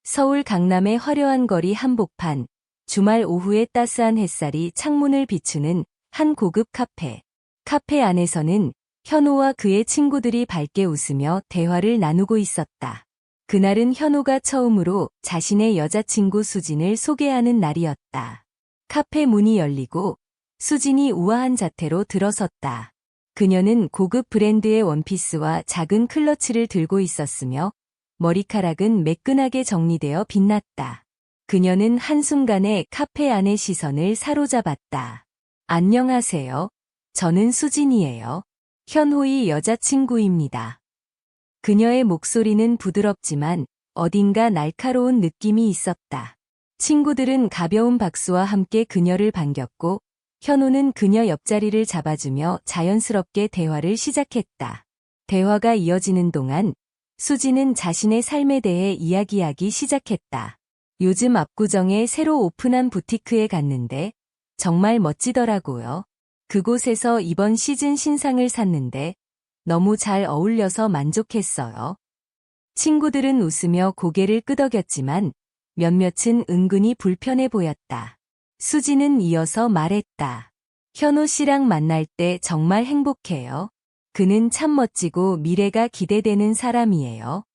서울 강남의 화려한 거리 한복판, 주말 오후의 따스한 햇살이 창문을 비추는 한 고급 카페. 카페 안에서는 현호와 그의 친구들이 밝게 웃으며 대화를 나누고 있었다. 그날은 현호가 처음으로 자신의 여자친구 수진을 소개하는 날이었다. 카페 문이 열리고 수진이 우아한 자태로 들어섰다. 그녀는 고급 브랜드의 원피스와 작은 클러치를 들고 있었으며 머리카락은 매끈하게 정리되어 빛났다. 그녀는 한순간에 카페 안의 시선을 사로잡았다. 안녕하세요. 저는 수진이에요. 현호의 여자친구입니다. 그녀의 목소리는 부드럽지만 어딘가 날카로운 느낌이 있었다. 친구들은 가벼운 박수와 함께 그녀를 반겼고 현호는 그녀 옆자리를 잡아주며 자연스럽게 대화를 시작했다. 대화가 이어지는 동안 수진은 자신의 삶에 대해 이야기하기 시작했다. 요즘 압구정에 새로 오픈한 부티크에 갔는데 정말 멋지더라고요. 그곳에서 이번 시즌 신상을 샀는데 너무 잘 어울려서 만족했어요. 친구들은 웃으며 고개를 끄덕였지만 몇몇은 은근히 불편해 보였다. 수진은 이어서 말했다. 현호 씨랑 만날 때 정말 행복해요. 그는 참 멋지고 미래가 기대되는 사람이에요.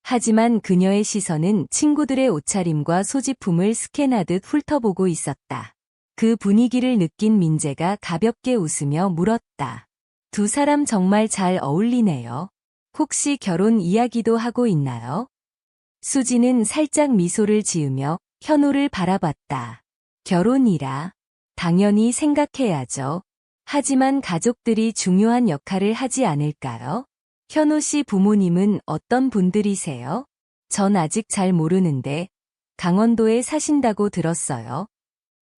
하지만 그녀의 시선은 친구들의 옷차림과 소지품을 스캔하듯 훑어보고 있었다. 그 분위기를 느낀 민재가 가볍게 웃으며 물었다. 두 사람 정말 잘 어울리네요. 혹시 결혼 이야기도 하고 있나요? 수진은 살짝 미소를 지으며 현호를 바라봤다. 결혼이라 당연히 생각해야죠. 하지만 가족들이 중요한 역할을 하지 않을까요? 현호 씨 부모님은 어떤 분들이세요? 전 아직 잘 모르는데 강원도에 사신다고 들었어요.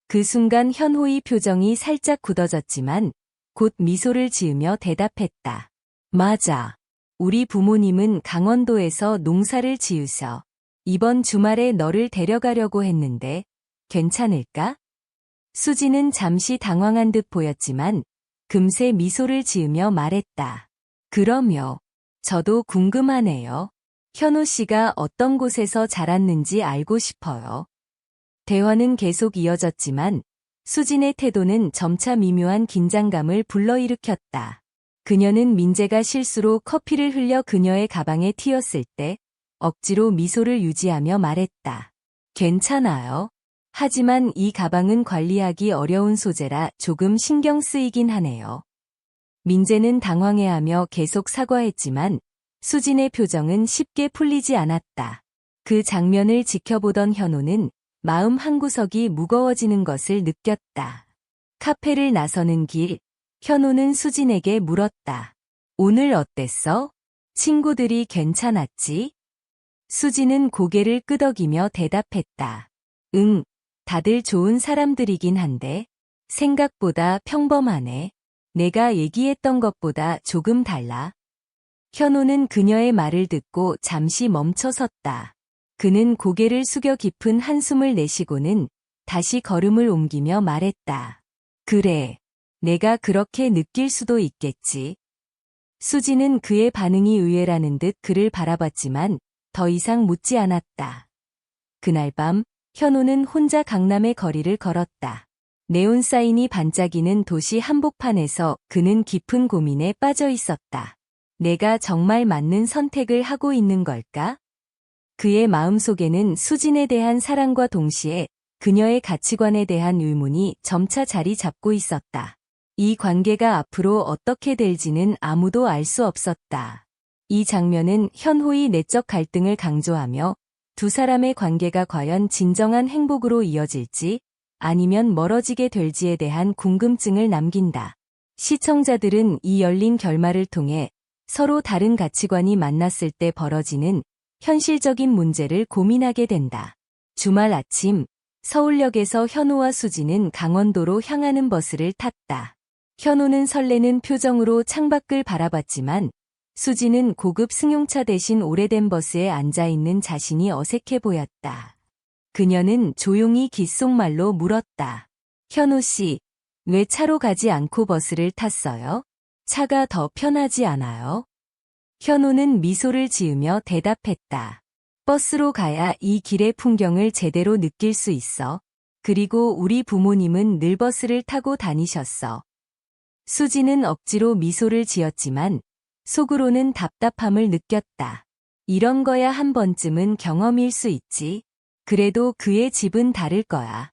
그 순간 현호의 표정이 살짝 굳어졌지만 곧 미소를 지으며 대답했다. 맞아. 우리 부모님은 강원도에서 농사를 지으셔. 이번 주말에 너를 데려가려고 했는데 괜찮을까? 수지는 잠시 당황한 듯 보였지만 금세 미소를 지으며 말했다. 그럼요. 저도 궁금하네요. 현호 씨가 어떤 곳에서 자랐는지 알고 싶어요. 대화는 계속 이어졌지만 수진의 태도는 점차 미묘한 긴장감을 불러일으켰다. 그녀는 민재가 실수로 커피를 흘려 그녀의 가방에 튀었을 때 억지로 미소를 유지하며 말했다. 괜찮아요. 하지만 이 가방은 관리하기 어려운 소재라 조금 신경 쓰이긴 하네요. 민재는 당황해하며 계속 사과했지만 수진의 표정은 쉽게 풀리지 않았다. 그 장면을 지켜보던 현호는 마음 한구석이 무거워지는 것을 느꼈다. 카페를 나서는 길, 현호는 수진에게 물었다. 오늘 어땠어? 친구들이 괜찮았지? 수진은 고개를 끄덕이며 대답했다. 응, 다들 좋은 사람들이긴 한데 생각보다 평범하네. 내가 얘기했던 것보다 조금 달라. 현호는 그녀의 말을 듣고 잠시 멈춰섰다. 그는 고개를 숙여 깊은 한숨을 내쉬고는 다시 걸음을 옮기며 말했다. 그래, 내가 그렇게 느낄 수도 있겠지. 수지는 그의 반응이 의외라는 듯 그를 바라봤지만 더 이상 묻지 않았다. 그날 밤 현호는 혼자 강남의 거리를 걸었다. 네온 사인이 반짝이는 도시 한복판에서 그는 깊은 고민에 빠져 있었다. 내가 정말 맞는 선택을 하고 있는 걸까? 그의 마음속에는 수진에 대한 사랑과 동시에 그녀의 가치관에 대한 의문이 점차 자리 잡고 있었다. 이 관계가 앞으로 어떻게 될지는 아무도 알 수 없었다. 이 장면은 현호의 내적 갈등을 강조하며 두 사람의 관계가 과연 진정한 행복으로 이어질지 아니면 멀어지게 될지에 대한 궁금증을 남긴다. 시청자들은 이 열린 결말을 통해 서로 다른 가치관이 만났을 때 벌어지는 현실적인 문제를 고민하게 된다. 주말 아침, 서울역에서 현호와 수지는 강원도로 향하는 버스를 탔다. 현호는 설레는 표정으로 창밖을 바라봤지만 수지는 고급 승용차 대신 오래된 버스에 앉아있는 자신이 어색해 보였다. 그녀는 조용히 귓속말로 물었다. 현호 씨, 왜 차로 가지 않고 버스를 탔어요? 차가 더 편하지 않아요? 현호는 미소를 지으며 대답했다. 버스로 가야 이 길의 풍경을 제대로 느낄 수 있어. 그리고 우리 부모님은 늘 버스를 타고 다니셨어. 수지는 억지로 미소를 지었지만 속으로는 답답함을 느꼈다. 이런 거야 한 번쯤은 경험일 수 있지. 그래도 그의 집은 다를 거야.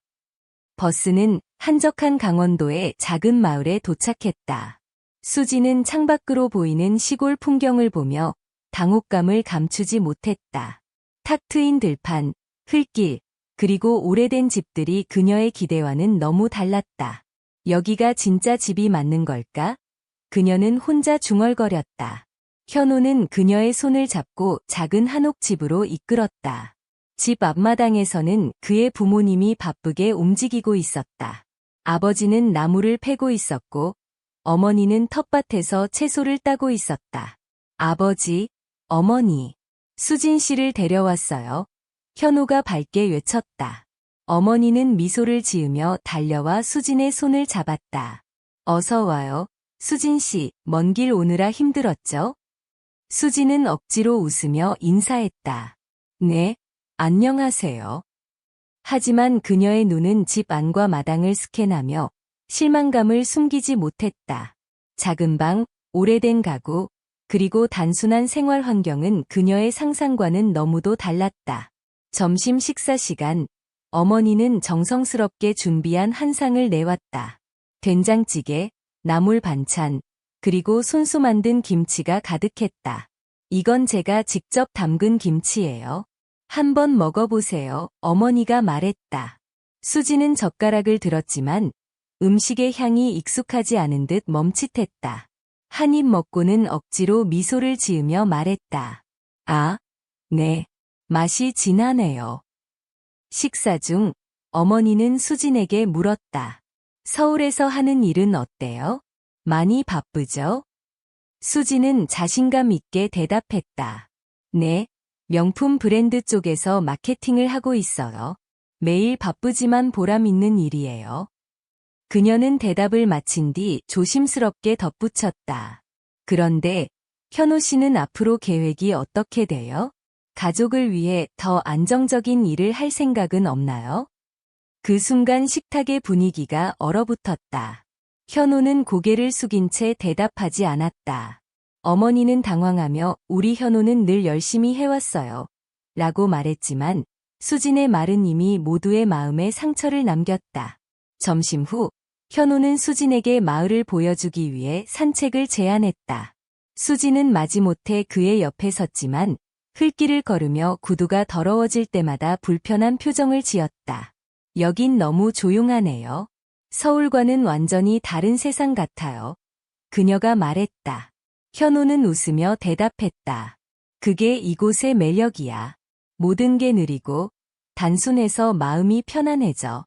버스는 한적한 강원도의 작은 마을에 도착했다. 수지는 창밖으로 보이는 시골 풍경을 보며 당혹감을 감추지 못했다. 탁 트인 들판, 흙길, 그리고 오래된 집들이 그녀의 기대와는 너무 달랐다. 여기가 진짜 집이 맞는 걸까? 그녀는 혼자 중얼거렸다. 현우는 그녀의 손을 잡고 작은 한옥집으로 이끌었다. 집 앞마당에서는 그의 부모님이 바쁘게 움직이고 있었다. 아버지는 나무를 패고 있었고 어머니는 텃밭에서 채소를 따고 있었다. 아버지, 어머니, 수진 씨를 데려왔어요. 현우가 밝게 외쳤다. 어머니는 미소를 지으며 달려와 수진의 손을 잡았다. 어서 와요. 수진 씨, 먼 길 오느라 힘들었죠? 수진은 억지로 웃으며 인사했다. 네, 안녕하세요. 하지만 그녀의 눈은 집 안과 마당을 스캔하며 실망감을 숨기지 못했다. 작은 방, 오래된 가구, 그리고 단순한 생활 환경은 그녀의 상상과는 너무도 달랐다. 점심 식사 시간, 어머니는 정성스럽게 준비한 한상을 내왔다. 된장찌개, 나물 반찬, 그리고 손수 만든 김치가 가득했다. 이건 제가 직접 담근 김치예요. 한번 먹어보세요. 어머니가 말했다. 수지는 젓가락을 들었지만 음식의 향이 익숙하지 않은 듯 멈칫했다. 한 입 먹고는 억지로 미소를 지으며 말했다. 아, 네. 맛이 진하네요. 식사 중 어머니는 수진에게 물었다. 서울에서 하는 일은 어때요? 많이 바쁘죠? 수진은 자신감 있게 대답했다. 네, 명품 브랜드 쪽에서 마케팅을 하고 있어요. 매일 바쁘지만 보람 있는 일이에요. 그녀는 대답을 마친 뒤 조심스럽게 덧붙였다. 그런데 현우 씨는 앞으로 계획이 어떻게 돼요? 가족을 위해 더 안정적인 일을 할 생각은 없나요? 그 순간 식탁의 분위기가 얼어붙었다. 현우는 고개를 숙인 채 대답하지 않았다. 어머니는 당황하며 우리 현우는 늘 열심히 해왔어요. 라고 말했지만 수진의 말은 이미 모두의 마음에 상처를 남겼다. 점심 후 현우는 수진에게 마을을 보여주기 위해 산책을 제안했다. 수진은 마지못해 그의 옆에 섰지만 흙길을 걸으며 구두가 더러워질 때마다 불편한 표정을 지었다. 여긴 너무 조용하네요. 서울과는 완전히 다른 세상 같아요. 그녀가 말했다. 현우는 웃으며 대답했다. 그게 이곳의 매력이야. 모든 게 느리고 단순해서 마음이 편안해져.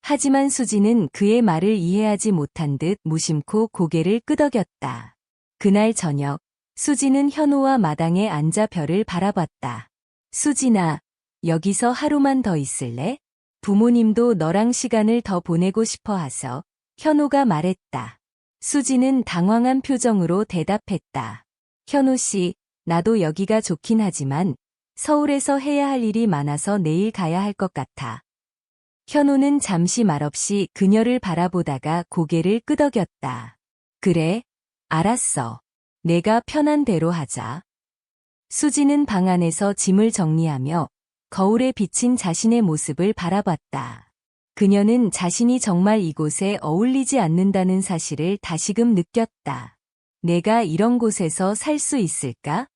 하지만 수지는 그의 말을 이해하지 못한 듯 무심코 고개를 끄덕였다. 그날 저녁, 수지는 현우와 마당에 앉아 별을 바라봤다. 수진아, 여기서 하루만 더 있을래? 부모님도 너랑 시간을 더 보내고 싶어 하셔. 현우가 말했다. 수지는 당황한 표정으로 대답했다. 현우 씨, 나도 여기가 좋긴 하지만 서울에서 해야 할 일이 많아서 내일 가야 할 것 같아. 현우는 잠시 말없이 그녀를 바라보다가 고개를 끄덕였다. 그래, 알았어. 내가 편한 대로 하자. 수지는 방 안에서 짐을 정리하며 거울에 비친 자신의 모습을 바라봤다. 그녀는 자신이 정말 이곳에 어울리지 않는다는 사실을 다시금 느꼈다. 내가 이런 곳에서 살 수 있을까?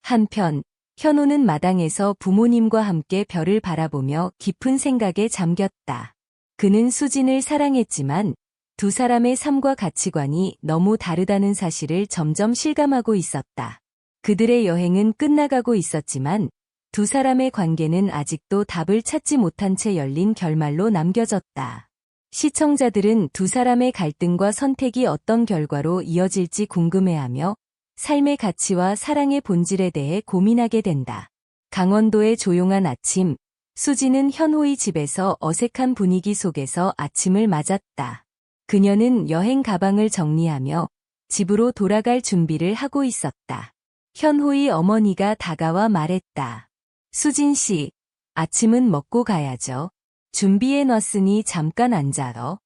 한편, 현우는 마당에서 부모님과 함께 별을 바라보며 깊은 생각에 잠겼다. 그는 수진을 사랑했지만 두 사람의 삶과 가치관이 너무 다르다는 사실을 점점 실감하고 있었다. 그들의 여행은 끝나가고 있었지만 두 사람의 관계는 아직도 답을 찾지 못한 채 열린 결말로 남겨졌다. 시청자들은 두 사람의 갈등과 선택이 어떤 결과로 이어질지 궁금해하며 삶의 가치와 사랑의 본질에 대해 고민하게 된다. 강원도의 조용한 아침, 수지는 현호의 집에서 어색한 분위기 속에서 아침을 맞았다. 그녀는 여행 가방을 정리하며 집으로 돌아갈 준비를 하고 있었다. 현호의 어머니가 다가와 말했다. 수진 씨, 아침은 먹고 가야죠. 준비해놨으니 잠깐 앉아요.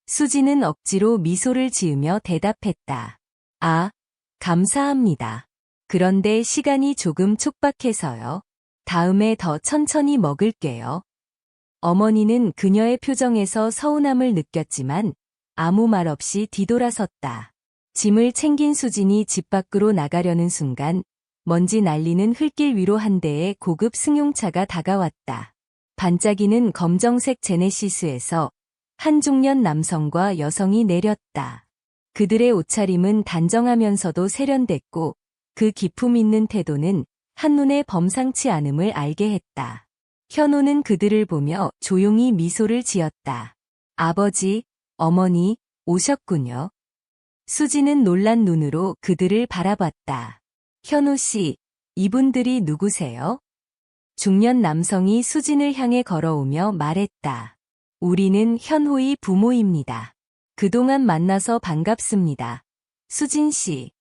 수진은 억지로 미소를 지으며 대답했다. 아, 감사합니다. 그런데 시간이 조금 촉박해서요. 다음에 더 천천히 먹을게요. 어머니는 그녀의 표정에서 서운함을 느꼈지만 아무 말 없이 뒤돌아섰다. 짐을 챙긴 수진이 집 밖으로 나가려는 순간 먼지 날리는 흙길 위로 한 대의 고급 승용차가 다가왔다. 반짝이는 검정색 제네시스에서 한 중년 남성과 여성이 내렸다. 그들의 옷차림은 단정하면서도 세련됐고 그 기품 있는 태도는 한눈에 범상치 않음을 알게 했다. 현호는 그들을 보며 조용히 미소를 지었다. 아버지, 어머니, 오셨군요. 수지는 놀란 눈으로 그들을 바라봤다. 현호 씨, 이분들이 누구세요? 중년 남성이 수진을 향해 걸어오며 말했다. 우리는 현호의 부모입니다. 그동안 만나서 반갑습니다. 수진 씨.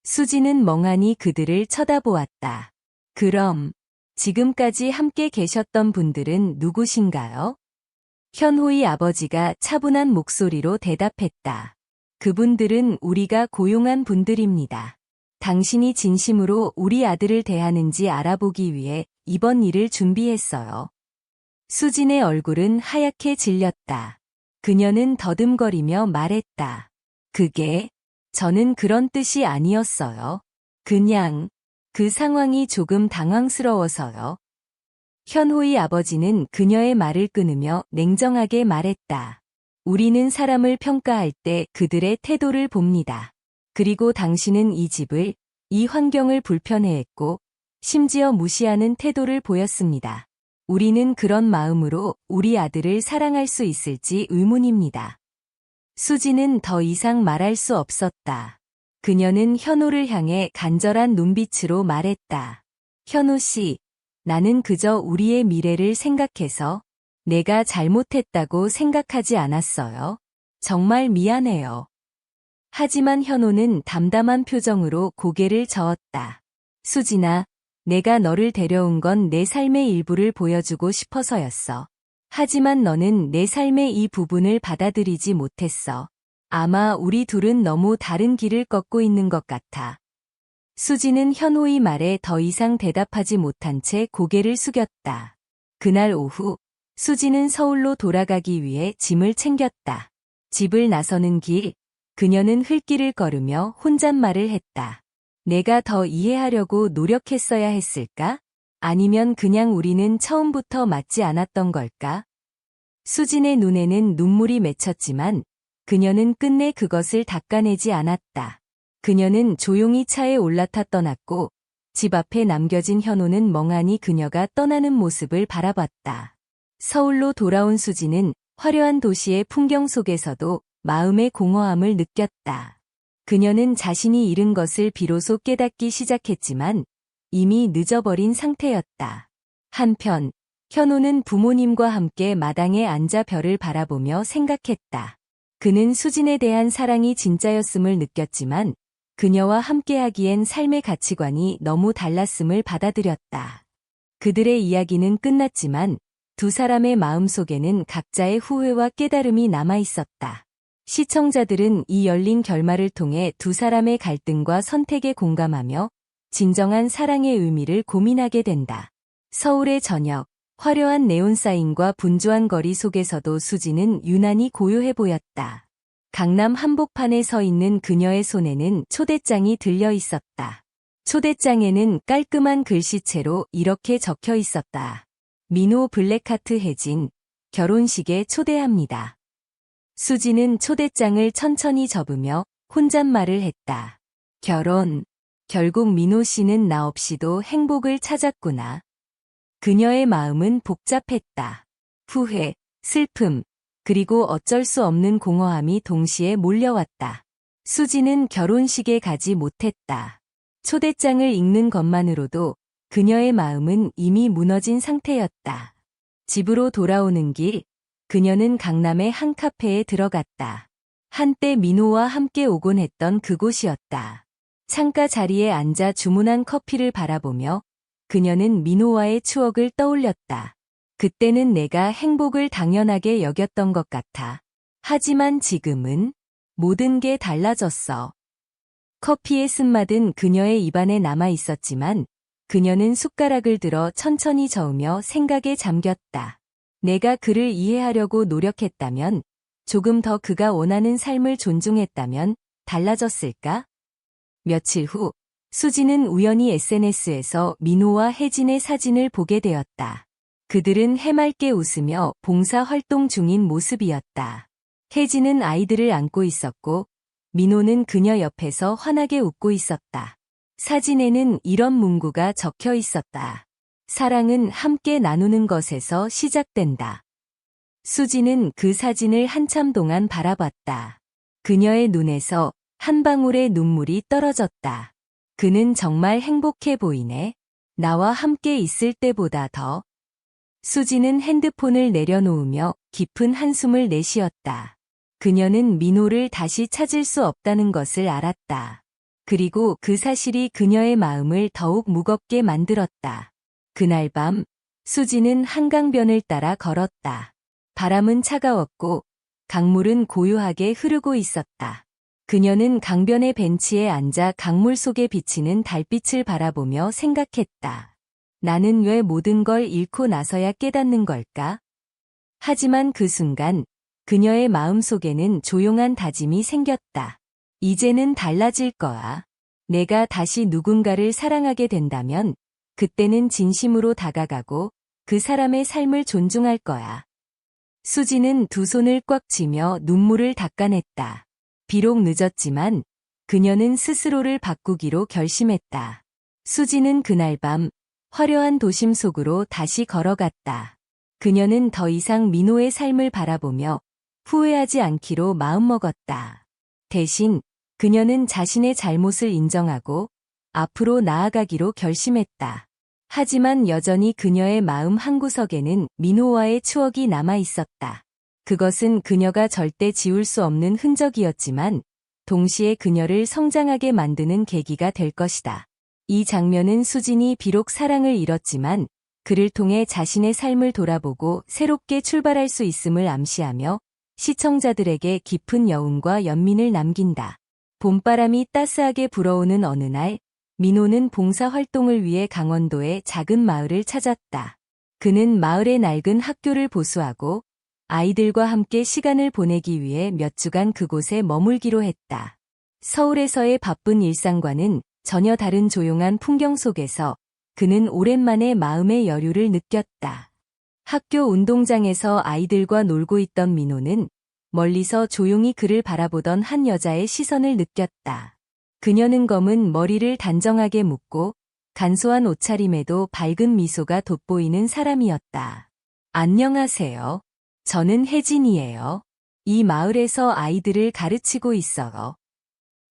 수진은 멍하니 그들을 쳐다보았다. 그럼 지금까지 함께 계셨던 분들은 누구신가요? 현호의 아버지가 차분한 목소리로 대답했다. 그분들은 우리가 고용한 분들입니다. 당신이 진심으로 우리 아들을 대하는지 알아보기 위해 이번 일을 준비했어요. 수진의 얼굴은 하얗게 질렸다. 그녀는 더듬거리며 말했다. 그게, 저는 그런 뜻이 아니었어요. 그냥, 그 상황이 조금 당황스러워서요. 현호의 아버지는 그녀의 말을 끊으며 냉정하게 말했다. 우리는 사람을 평가할 때 그들의 태도를 봅니다. 그리고 당신은 이 집을, 이 환경을 불편해했고, 심지어 무시하는 태도를 보였습니다. 우리는 그런 마음으로 우리 아들을 사랑할 수 있을지 의문입니다. 수지는 더 이상 말할 수 없었다. 그녀는 현호를 향해 간절한 눈빛으로 말했다. 현호 씨, 나는 그저 우리의 미래를 생각해서 내가 잘못했다고 생각하지 않았어요. 정말 미안해요. 하지만 현호는 담담한 표정으로 고개를 저었다. 수진아, 내가 너를 데려온 건 내 삶의 일부를 보여주고 싶어서였어. 하지만 너는 내 삶의 이 부분을 받아들이지 못했어. 아마 우리 둘은 너무 다른 길을 걷고 있는 것 같아. 수지는 현호의 말에 더 이상 대답하지 못한 채 고개를 숙였다. 그날 오후, 수지는 서울로 돌아가기 위해 짐을 챙겼다. 집을 나서는 길, 그녀는 흙길을 걸으며 혼잣말을 했다. 내가 더 이해하려고 노력했어야 했을까? 아니면 그냥 우리는 처음부터 맞지 않았던 걸까? 수진의 눈에는 눈물이 맺혔지만 그녀는 끝내 그것을 닦아내지 않았다. 그녀는 조용히 차에 올라타 떠났고 집 앞에 남겨진 현호는 멍하니 그녀가 떠나는 모습을 바라봤다. 서울로 돌아온 수지는 화려한 도시의 풍경 속에서도 마음의 공허함을 느꼈다. 그녀는 자신이 잃은 것을 비로소 깨닫기 시작했지만 이미 늦어버린 상태였다. 한편 현호는 부모님과 함께 마당에 앉아 별을 바라보며 생각했다. 그는 수진에 대한 사랑이 진짜였음을 느꼈지만 그녀와 함께하기엔 삶의 가치관이 너무 달랐음을 받아들였다. 그들의 이야기는 끝났지만 두 사람의 마음속에는 각자의 후회와 깨달음이 남아있었다. 시청자들은 이 열린 결말을 통해 두 사람의 갈등과 선택에 공감하며 진정한 사랑의 의미를 고민하게 된다. 서울의 저녁, 화려한 네온사인과 분주한 거리 속에서도 수지는 유난히 고요해 보였다. 강남 한복판에 서 있는 그녀의 손에는 초대장이 들려 있었다. 초대장에는 깔끔한 글씨체로 이렇게 적혀 있었다. 민호 블랙하트 혜진, 결혼식에 초대합니다. 수지는 초대장을 천천히 접으며 혼잣말을 했다. 결혼. 결국 민호 씨는 나 없이도 행복을 찾았구나. 그녀의 마음은 복잡했다. 후회, 슬픔, 그리고 어쩔 수 없는 공허함이 동시에 몰려왔다. 수지는 결혼식에 가지 못했다. 초대장을 읽는 것만으로도 그녀의 마음은 이미 무너진 상태였다. 집으로 돌아오는 길, 그녀는 강남의 한 카페에 들어갔다. 한때 민호와 함께 오곤 했던 그곳이었다. 창가 자리에 앉아 주문한 커피를 바라보며 그녀는 민호와의 추억을 떠올렸다. 그때는 내가 행복을 당연하게 여겼던 것 같아. 하지만 지금은 모든 게 달라졌어. 커피의 쓴맛은 그녀의 입안에 남아 있었지만 그녀는 숟가락을 들어 천천히 저으며 생각에 잠겼다. 내가 그를 이해하려고 노력했다면, 조금 더 그가 원하는 삶을 존중했다면 달라졌을까? 며칠 후, 수지는 우연히 SNS에서 민호와 혜진의 사진을 보게 되었다. 그들은 해맑게 웃으며 봉사활동 중인 모습이었다. 혜진은 아이들을 안고 있었고, 민호는 그녀 옆에서 환하게 웃고 있었다. 사진에는 이런 문구가 적혀 있었다. 사랑은 함께 나누는 것에서 시작된다. 수지는 그 사진을 한참 동안 바라봤다. 그녀의 눈에서 한 방울의 눈물이 떨어졌다. 그는 정말 행복해 보이네. 나와 함께 있을 때보다 더. 수지는 핸드폰을 내려놓으며 깊은 한숨을 내쉬었다. 그녀는 민호를 다시 찾을 수 없다는 것을 알았다. 그리고 그 사실이 그녀의 마음을 더욱 무겁게 만들었다. 그날 밤, 수지는 한강변을 따라 걸었다. 바람은 차가웠고, 강물은 고요하게 흐르고 있었다. 그녀는 강변의 벤치에 앉아 강물 속에 비치는 달빛을 바라보며 생각했다. 나는 왜 모든 걸 잃고 나서야 깨닫는 걸까? 하지만 그 순간, 그녀의 마음속에는 조용한 다짐이 생겼다. 이제는 달라질 거야. 내가 다시 누군가를 사랑하게 된다면, 그때는 진심으로 다가가고 그 사람의 삶을 존중할 거야. 수지는 두 손을 꽉 쥐며 눈물을 닦아냈다. 비록 늦었지만 그녀는 스스로를 바꾸기로 결심했다. 수지는 그날 밤 화려한 도심 속으로 다시 걸어갔다. 그녀는 더 이상 민호의 삶을 바라보며 후회하지 않기로 마음먹었다. 대신 그녀는 자신의 잘못을 인정하고 앞으로 나아가기로 결심했다. 하지만 여전히 그녀의 마음 한구석에는 민호와의 추억이 남아 있었다. 그것은 그녀가 절대 지울 수 없는 흔적이었지만 동시에 그녀를 성장하게 만드는 계기가 될 것이다. 이 장면은 수진이 비록 사랑을 잃었지만 그를 통해 자신의 삶을 돌아보고 새롭게 출발할 수 있음을 암시하며 시청자들에게 깊은 여운과 연민을 남긴다. 봄바람이 따스하게 불어오는 어느 날, 민호는 봉사활동을 위해 강원도의 작은 마을을 찾았다. 그는 마을의 낡은 학교를 보수하고 아이들과 함께 시간을 보내기 위해 몇 주간 그곳에 머물기로 했다. 서울에서의 바쁜 일상과는 전혀 다른 조용한 풍경 속에서 그는 오랜만에 마음의 여유를 느꼈다. 학교 운동장에서 아이들과 놀고 있던 민호는 멀리서 조용히 그를 바라보던 한 여자의 시선을 느꼈다. 그녀는 검은 머리를 단정하게 묶고 간소한 옷차림에도 밝은 미소가 돋보이는 사람이었다. 안녕하세요. 저는 혜진이에요. 이 마을에서 아이들을 가르치고 있어요.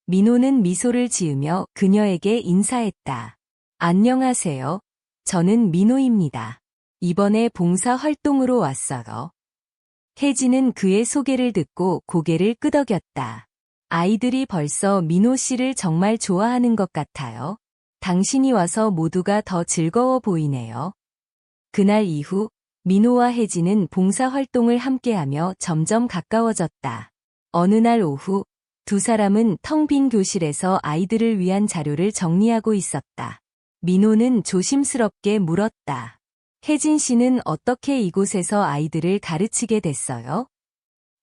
민호는 미소를 지으며 그녀에게 인사했다. 안녕하세요. 저는 민호입니다. 이번에 봉사활동으로 왔어요. 혜진은 그의 소개를 듣고 고개를 끄덕였다. 아이들이 벌써 민호 씨를 정말 좋아하는 것 같아요. 당신이 와서 모두가 더 즐거워 보이네요. 그날 이후 민호와 혜진은 봉사활동을 함께하며 점점 가까워졌다. 어느 날 오후 두 사람은 텅 빈 교실에서 아이들을 위한 자료를 정리하고 있었다. 민호는 조심스럽게 물었다. 혜진 씨는 어떻게 이곳에서 아이들을 가르치게 됐어요?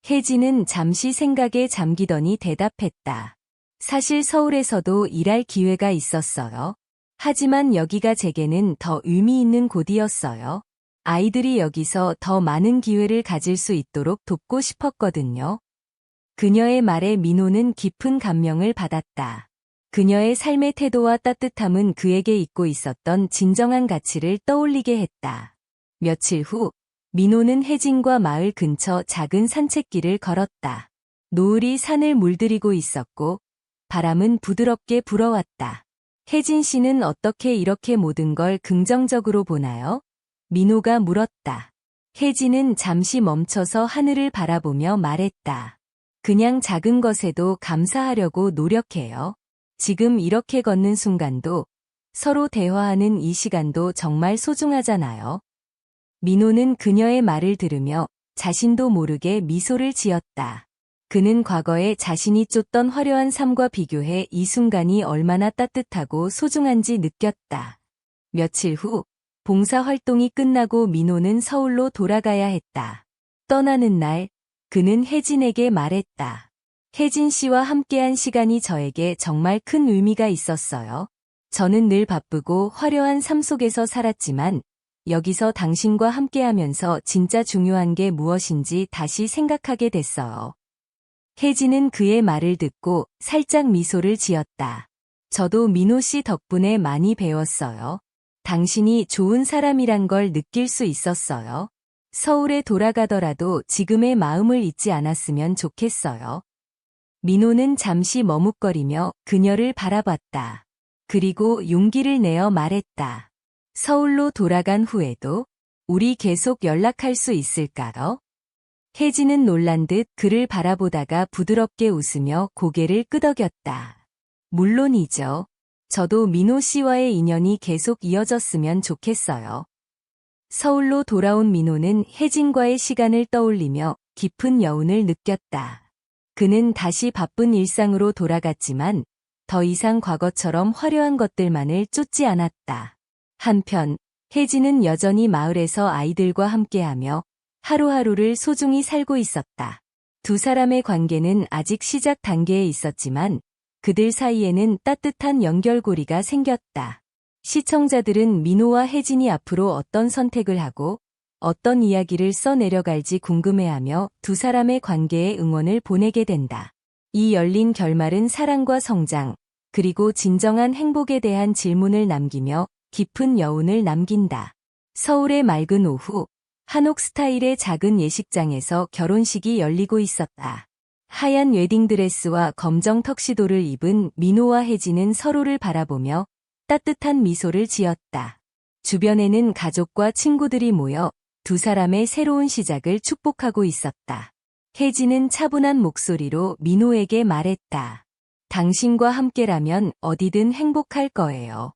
혜진은 잠시 생각에 잠기더니 대답했다. 사실 서울에서도 일할 기회가 있었어요. 하지만 여기가 제게는 더 의미 있는 곳이었어요. 아이들이 여기서 더 많은 기회를 가질 수 있도록 돕고 싶었거든요. 그녀의 말에 민호는 깊은 감명을 받았다. 그녀의 삶의 태도와 따뜻함은 그에게 잊고 있었던 진정한 가치를 떠올리게 했다. 며칠 후 민호는 혜진과 마을 근처 작은 산책길을 걸었다. 노을이 산을 물들이고 있었고 바람은 부드럽게 불어왔다. 혜진 씨는 어떻게 이렇게 모든 걸 긍정적으로 보나요? 민호가 물었다. 혜진은 잠시 멈춰서 하늘을 바라보며 말했다. 그냥 작은 것에도 감사하려고 노력해요. 지금 이렇게 걷는 순간도 서로 대화하는 이 시간도 정말 소중하잖아요. 민호는 그녀의 말을 들으며 자신도 모르게 미소를 지었다. 그는 과거에 자신이 쫓던 화려한 삶과 비교해 이 순간이 얼마나 따뜻하고 소중한지 느꼈다. 며칠 후 봉사활동이 끝나고 민호는 서울로 돌아가야 했다. 떠나는 날 그는 혜진에게 말했다. 혜진 씨와 함께한 시간이 저에게 정말 큰 의미가 있었어요. 저는 늘 바쁘고 화려한 삶 속에서 살았지만 여기서 당신과 함께하면서 진짜 중요한 게 무엇인지 다시 생각하게 됐어요. 혜진은 그의 말을 듣고 살짝 미소를 지었다. 저도 민호 씨 덕분에 많이 배웠어요. 당신이 좋은 사람이란 걸 느낄 수 있었어요. 서울에 돌아가더라도 지금의 마음을 잊지 않았으면 좋겠어요. 민호는 잠시 머뭇거리며 그녀를 바라봤다. 그리고 용기를 내어 말했다. 서울로 돌아간 후에도 우리 계속 연락할 수 있을까요? 혜진은 놀란 듯 그를 바라보다가 부드럽게 웃으며 고개를 끄덕였다. 물론이죠. 저도 민호 씨와의 인연이 계속 이어졌으면 좋겠어요. 서울로 돌아온 민호는 혜진과의 시간을 떠올리며 깊은 여운을 느꼈다. 그는 다시 바쁜 일상으로 돌아갔지만 더 이상 과거처럼 화려한 것들만을 쫓지 않았다. 한편 혜진은 여전히 마을에서 아이들과 함께하며 하루하루를 소중히 살고 있었다. 두 사람의 관계는 아직 시작 단계에 있었지만 그들 사이에는 따뜻한 연결고리가 생겼다. 시청자들은 민호와 혜진이 앞으로 어떤 선택을 하고 어떤 이야기를 써내려갈지 궁금해하며 두 사람의 관계에 응원을 보내게 된다. 이 열린 결말은 사랑과 성장, 그리고 진정한 행복에 대한 질문을 남기며 깊은 여운을 남긴다. 서울의 맑은 오후, 한옥 스타일의 작은 예식장에서 결혼식이 열리고 있었다. 하얀 웨딩드레스와 검정 턱시도를 입은 민호와 혜진은 서로를 바라보며 따뜻한 미소를 지었다. 주변에는 가족과 친구들이 모여 두 사람의 새로운 시작을 축복하고 있었다. 혜진은 차분한 목소리로 민호에게 말했다. 당신과 함께라면 어디든 행복할 거예요.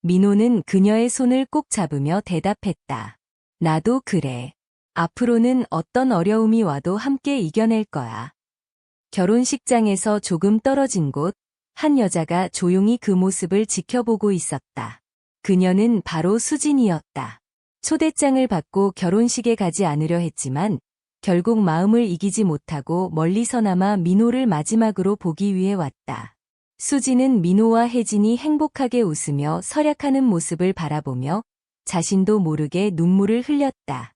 민호는 그녀의 손을 꼭 잡으며 대답했다. 나도 그래. 앞으로는 어떤 어려움이 와도 함께 이겨낼 거야. 결혼식장에서 조금 떨어진 곳, 한 여자가 조용히 그 모습을 지켜보고 있었다. 그녀는 바로 수진이었다. 초대장을 받고 결혼식에 가지 않으려 했지만 결국 마음을 이기지 못하고 멀리서나마 민호를 마지막으로 보기 위해 왔다. 수진은 민호와 혜진이 행복하게 웃으며 설약하는 모습을 바라보며 자신도 모르게 눈물을 흘렸다.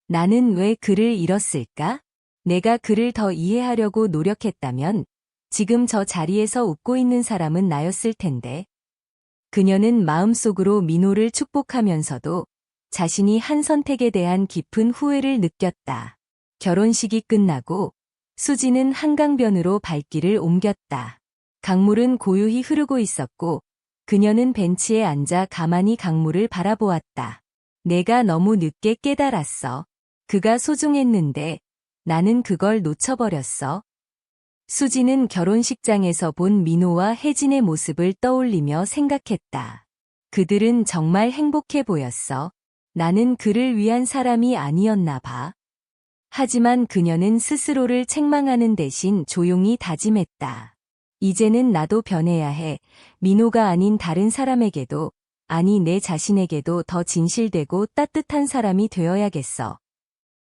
나는 왜 그를 잃었을까? 내가 그를 더 이해하려고 노력했다면 지금 저 자리에서 웃고 있는 사람은 나였을 텐데. 그녀는 마음속으로 민호를 축복하면서도 자신이 한 선택에 대한 깊은 후회를 느꼈다. 결혼식이 끝나고 수지는 한강변으로 발길을 옮겼다. 강물은 고요히 흐르고 있었고 그녀는 벤치에 앉아 가만히 강물을 바라보았다. 내가 너무 늦게 깨달았어. 그가 소중했는데 나는 그걸 놓쳐버렸어. 수지는 결혼식장에서 본 민호와 혜진의 모습을 떠올리며 생각했다. 그들은 정말 행복해 보였어. 나는 그를 위한 사람이 아니었나 봐. 하지만 그녀는 스스로를 책망하는 대신 조용히 다짐했다. 이제는 나도 변해야 해. 민호가 아닌 다른 사람에게도, 아니 내 자신에게도 더 진실되고 따뜻한 사람이 되어야겠어.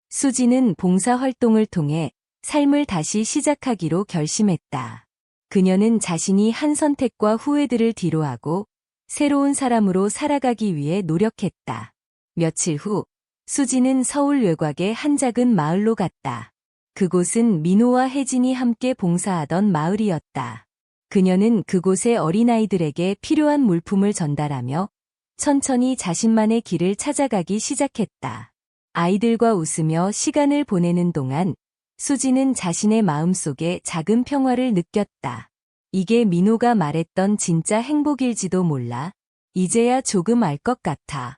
수지는 봉사활동을 통해 삶을 다시 시작하기로 결심했다. 그녀는 자신이 한 선택과 후회들을 뒤로하고 새로운 사람으로 살아가기 위해 노력했다. 며칠 후 수지는 서울 외곽의 한 작은 마을로 갔다. 그곳은 민호와 혜진이 함께 봉사하던 마을이었다. 그녀는 그곳의 어린아이들에게 필요한 물품을 전달하며 천천히 자신만의 길을 찾아가기 시작했다. 아이들과 웃으며 시간을 보내는 동안 수지는 자신의 마음속에 작은 평화를 느꼈다. 이게 민호가 말했던 진짜 행복일지도 몰라. 이제야 조금 알 것 같아.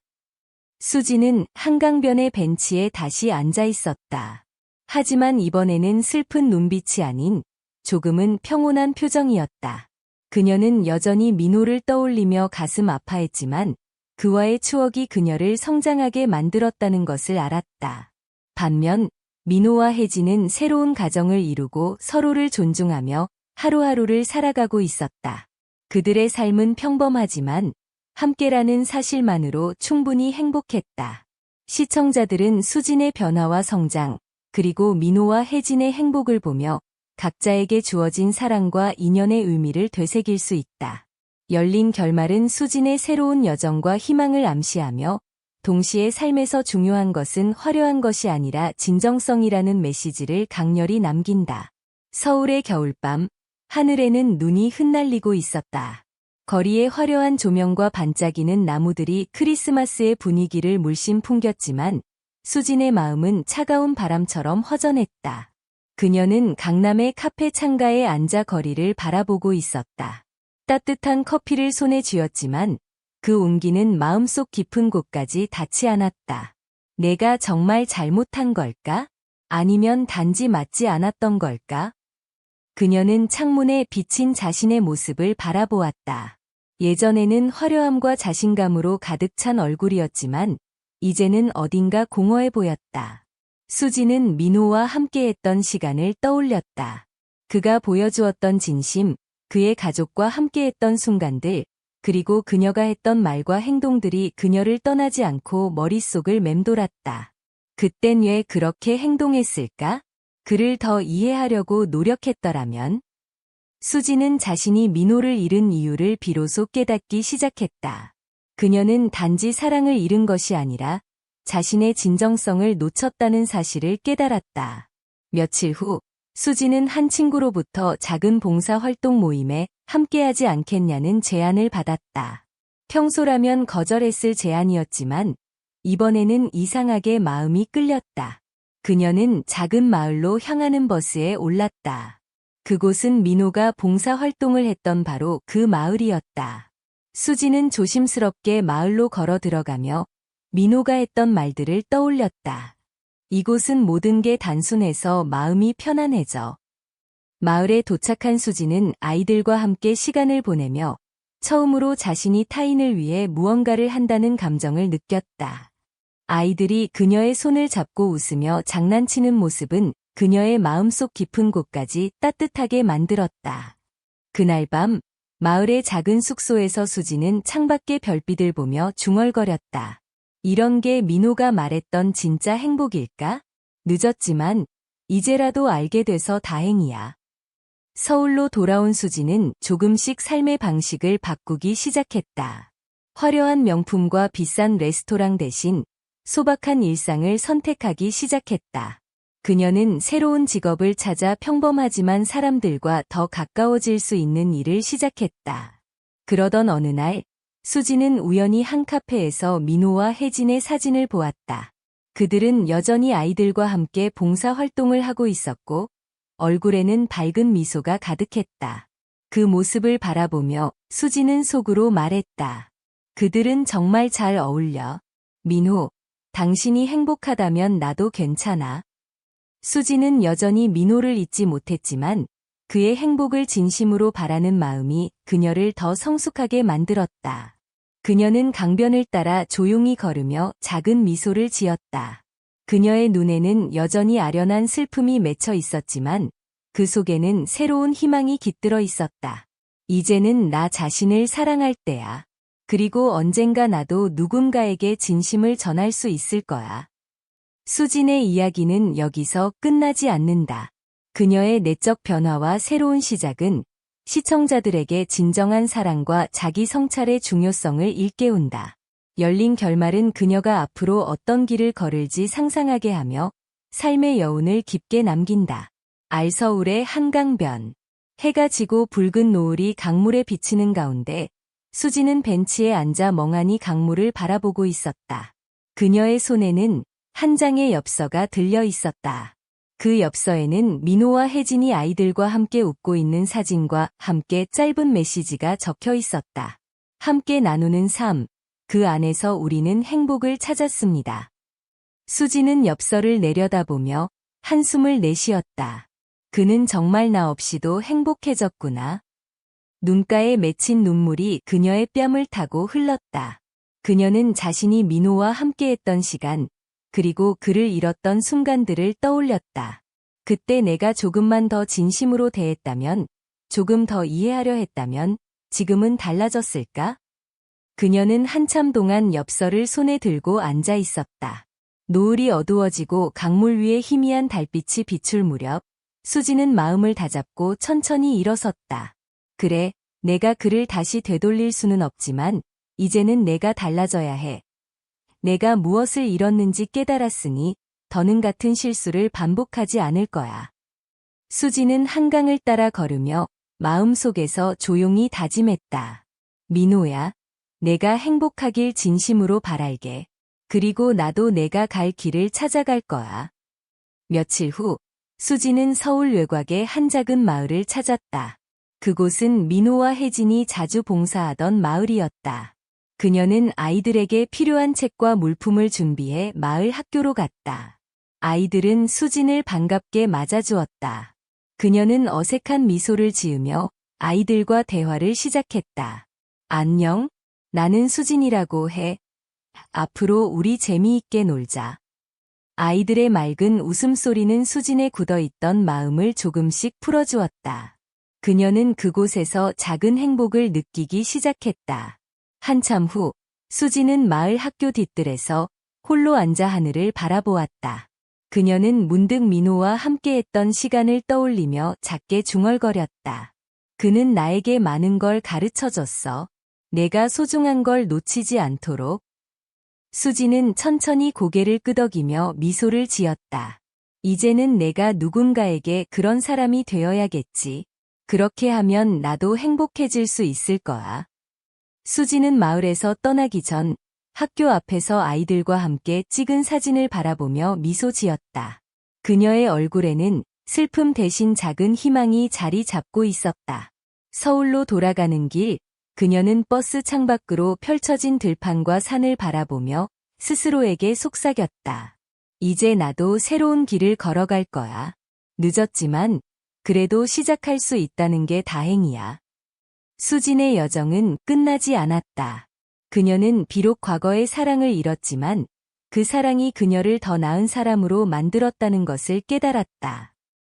수지는 한강변의 벤치에 다시 앉아 있었다. 하지만 이번에는 슬픈 눈빛이 아닌 조금은 평온한 표정이었다. 그녀는 여전히 민호를 떠올리며 가슴 아파했지만 그와의 추억이 그녀를 성장하게 만들었다는 것을 알았다. 반면 민호와 혜진은 새로운 가정을 이루고 서로를 존중하며 하루하루를 살아가고 있었다. 그들의 삶은 평범하지만 함께라는 사실만으로 충분히 행복했다. 시청자들은 수진의 변화와 성장, 그리고 민호와 혜진의 행복을 보며 각자에게 주어진 사랑과 인연의 의미를 되새길 수 있다. 열린 결말은 수진의 새로운 여정과 희망을 암시하며 동시에 삶에서 중요한 것은 화려한 것이 아니라 진정성이라는 메시지를 강렬히 남긴다. 서울의 겨울밤, 하늘에는 눈이 흩날리고 있었다. 거리에 화려한 조명과 반짝이는 나무들이 크리스마스의 분위기를 물씬 풍겼지만 수진의 마음은 차가운 바람처럼 허전했다. 그녀는 강남의 카페 창가에 앉아 거리를 바라보고 있었다. 따뜻한 커피를 손에 쥐었지만 그 온기는 마음속 깊은 곳까지 닿지 않았다. 내가 정말 잘못한 걸까? 아니면 단지 맞지 않았던 걸까? 그녀는 창문에 비친 자신의 모습을 바라보았다. 예전에는 화려함과 자신감으로 가득 찬 얼굴이었지만 이제는 어딘가 공허해 보였다. 수지는 민호와 함께했던 시간을 떠올렸다. 그가 보여주었던 진심, 그의 가족과 함께했던 순간들, 그리고 그녀가 했던 말과 행동들이 그녀를 떠나지 않고 머릿속을 맴돌았다. 그땐 왜 그렇게 행동했을까? 그를 더 이해하려고 노력했더라면? 수지는 자신이 민호를 잃은 이유를 비로소 깨닫기 시작했다. 그녀는 단지 사랑을 잃은 것이 아니라 자신의 진정성을 놓쳤다는 사실을 깨달았다. 며칠 후, 수지는 한 친구로부터 작은 봉사활동 모임에 함께하지 않겠냐는 제안을 받았다. 평소라면 거절했을 제안이었지만 이번에는 이상하게 마음이 끌렸다. 그녀는 작은 마을로 향하는 버스에 올랐다. 그곳은 민호가 봉사활동을 했던 바로 그 마을이었다. 수지는 조심스럽게 마을로 걸어 들어가며 민호가 했던 말들을 떠올렸다. 이곳은 모든 게 단순해서 마음이 편안해져. 마을에 도착한 수지는 아이들과 함께 시간을 보내며 처음으로 자신이 타인을 위해 무언가를 한다는 감정을 느꼈다. 아이들이 그녀의 손을 잡고 웃으며 장난치는 모습은 그녀의 마음속 깊은 곳까지 따뜻하게 만들었다. 그날 밤, 마을의 작은 숙소에서 수지는 창밖의 별빛을 보며 중얼거렸다. 이런 게 민호가 말했던 진짜 행복일까? 늦었지만 이제라도 알게 돼서 다행이야. 서울로 돌아온 수지는 조금씩 삶의 방식을 바꾸기 시작했다. 화려한 명품과 비싼 레스토랑 대신 소박한 일상을 선택하기 시작했다. 그녀는 새로운 직업을 찾아 평범하지만 사람들과 더 가까워질 수 있는 일을 시작했다. 그러던 어느 날, 수지는 우연히 한 카페에서 민호와 혜진의 사진을 보았다. 그들은 여전히 아이들과 함께 봉사활동을 하고 있었고 얼굴에는 밝은 미소가 가득했다. 그 모습을 바라보며 수지는 속으로 말했다. 그들은 정말 잘 어울려. 민호, 당신이 행복하다면 나도 괜찮아. 수지는 여전히 민호를 잊지 못했지만 그의 행복을 진심으로 바라는 마음이 그녀를 더 성숙하게 만들었다. 그녀는 강변을 따라 조용히 걸으며 작은 미소를 지었다. 그녀의 눈에는 여전히 아련한 슬픔이 맺혀 있었지만 그 속에는 새로운 희망이 깃들어 있었다. 이제는 나 자신을 사랑할 때야. 그리고 언젠가 나도 누군가에게 진심을 전할 수 있을 거야. 수진의 이야기는 여기서 끝나지 않는다. 그녀의 내적 변화와 새로운 시작은 시청자들에게 진정한 사랑과 자기 성찰의 중요성을 일깨운다. 열린 결말은 그녀가 앞으로 어떤 길을 걸을지 상상하게 하며 삶의 여운을 깊게 남긴다. 알서울의 한강변. 해가 지고 붉은 노을이 강물에 비치는 가운데 수지는 벤치에 앉아 멍하니 강물을 바라보고 있었다. 그녀의 손에는 한 장의 엽서가 들려 있었다. 그 엽서에는 민호와 혜진이 아이들과 함께 웃고 있는 사진과 함께 짧은 메시지가 적혀 있었다. 함께 나누는 삶, 그 안에서 우리는 행복을 찾았습니다. 수지는 엽서를 내려다보며 한숨을 내쉬었다. 그는 정말 나 없이도 행복해졌구나. 눈가에 맺힌 눈물이 그녀의 뺨을 타고 흘렀다. 그녀는 자신이 민호와 함께했던 시간, 그리고 그를 잃었던 순간들을 떠올렸다. 그때 내가 조금만 더 진심으로 대했다면, 조금 더 이해하려 했다면, 지금은 달라졌을까? 그녀는 한참 동안 엽서를 손에 들고 앉아 있었다. 노을이 어두워지고 강물 위에 희미한 달빛이 비출 무렵, 수지는 마음을 다잡고 천천히 일어섰다. 그래, 내가 그를 다시 되돌릴 수는 없지만, 이제는 내가 달라져야 해. 내가 무엇을 잃었는지 깨달았으니, 더는 같은 실수를 반복하지 않을 거야. 수지는 한강을 따라 걸으며 마음속에서 조용히 다짐했다. 민호야, 내가 행복하길 진심으로 바랄게. 그리고 나도 내가 갈 길을 찾아갈 거야. 며칠 후, 수지는 서울 외곽의 한 작은 마을을 찾았다. 그곳은 민호와 혜진이 자주 봉사하던 마을이었다. 그녀는 아이들에게 필요한 책과 물품을 준비해 마을 학교로 갔다. 아이들은 수진을 반갑게 맞아주었다. 그녀는 어색한 미소를 지으며 아이들과 대화를 시작했다. 안녕, 나는 수진이라고 해. 앞으로 우리 재미있게 놀자. 아이들의 맑은 웃음소리는 수진의 굳어있던 마음을 조금씩 풀어주었다. 그녀는 그곳에서 작은 행복을 느끼기 시작했다. 한참 후, 수지는 마을 학교 뒷뜰에서 홀로 앉아 하늘을 바라보았다. 그녀는 문득 민호와 함께했던 시간을 떠올리며 작게 중얼거렸다. 그는 나에게 많은 걸 가르쳐줬어. 내가 소중한 걸 놓치지 않도록. 수지는 천천히 고개를 끄덕이며 미소를 지었다. 이제는 내가 누군가에게 그런 사람이 되어야겠지. 그렇게 하면 나도 행복해질 수 있을 거야. 수지는 마을에서 떠나기 전 학교 앞에서 아이들과 함께 찍은 사진을 바라보며 미소 지었다. 그녀의 얼굴에는 슬픔 대신 작은 희망이 자리 잡고 있었다. 서울로 돌아가는 길, 그녀는 버스 창밖으로 펼쳐진 들판과 산을 바라보며 스스로에게 속삭였다. 이제 나도 새로운 길을 걸어갈 거야. 늦었지만 그래도 시작할 수 있다는 게 다행이야. 수진의 여정은 끝나지 않았다. 그녀는 비록 과거의 사랑을 잃었지만 그 사랑이 그녀를 더 나은 사람으로 만들었다는 것을 깨달았다.